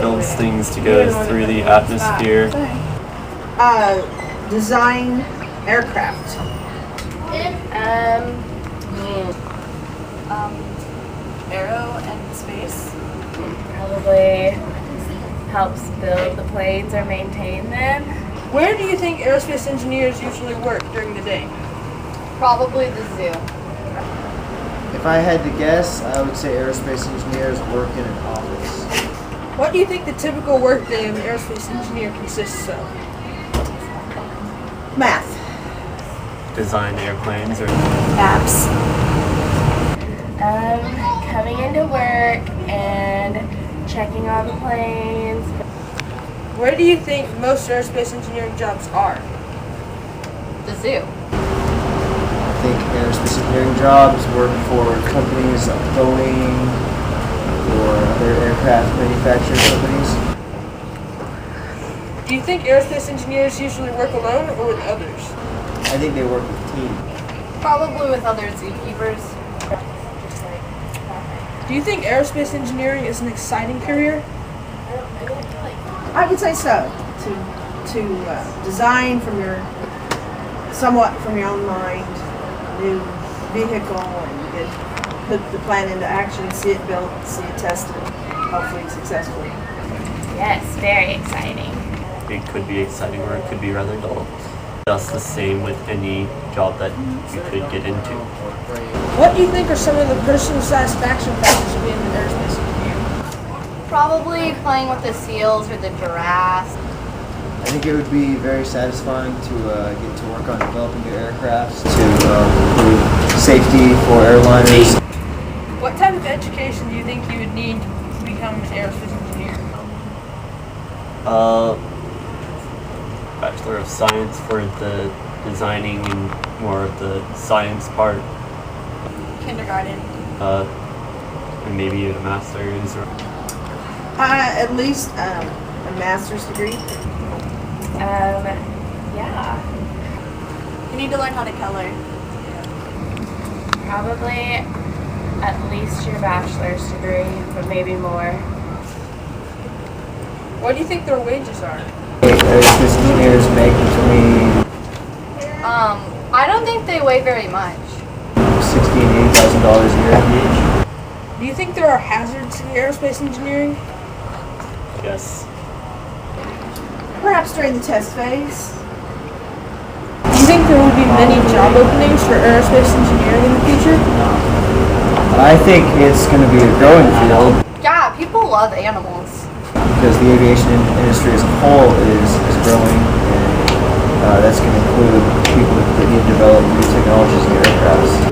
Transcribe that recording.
builds things to go through the atmosphere. Design aircraft. Aero and space. Probably helps build the planes or maintain them. Where do you think aerospace engineers usually work during the day? Probably the zoo. If I had to guess, I would say aerospace engineers work in an office. What do you think the typical workday of an aerospace engineer consists of? Math. Design airplanes or Apps. Coming into work and checking on the planes. Where do you think most aerospace engineering jobs are? The zoo. I think aerospace engineering jobs work for companies like Boeing or other aircraft manufacturing companies. Do you think aerospace engineers usually work alone or with others? I think they work with teams. Probably with other zookeepers. Do you think aerospace engineering is an exciting career? I would say so. To design from somewhat from your own mind, a new vehicle, and put the plan into action, see it built, see it tested, hopefully successfully. Yes, very exciting. it could be exciting or it could be rather dull. That's the same with any job that you could get into. What do you think are some of the personal satisfaction factors of being an aerospace engineer? Probably playing with the seals or the giraffes. I think it would be very satisfying to get to work on developing new aircrafts to improve safety for airliners. What type of education do you think you would need to become an aerospace engineer? Bachelor of Science for the designing and more of the science part. Kindergarten. And maybe a master's or At least a master's degree. Yeah. You need to learn how to color. Probably at least your bachelor's degree, but maybe more. What do you think their wages are? Aerospace engineers make between I don't think they weigh very much. $60,000 and $80,000 a year each. Do you think there are hazards in aerospace engineering? yes. Perhaps during the test phase. Do you think there will be many job openings for aerospace engineering in the future? I think it's going to be a growing field Yeah, people love animals. because the aviation industry as a whole is growing, and that's going to include people that need to develop new technologies in aircrafts.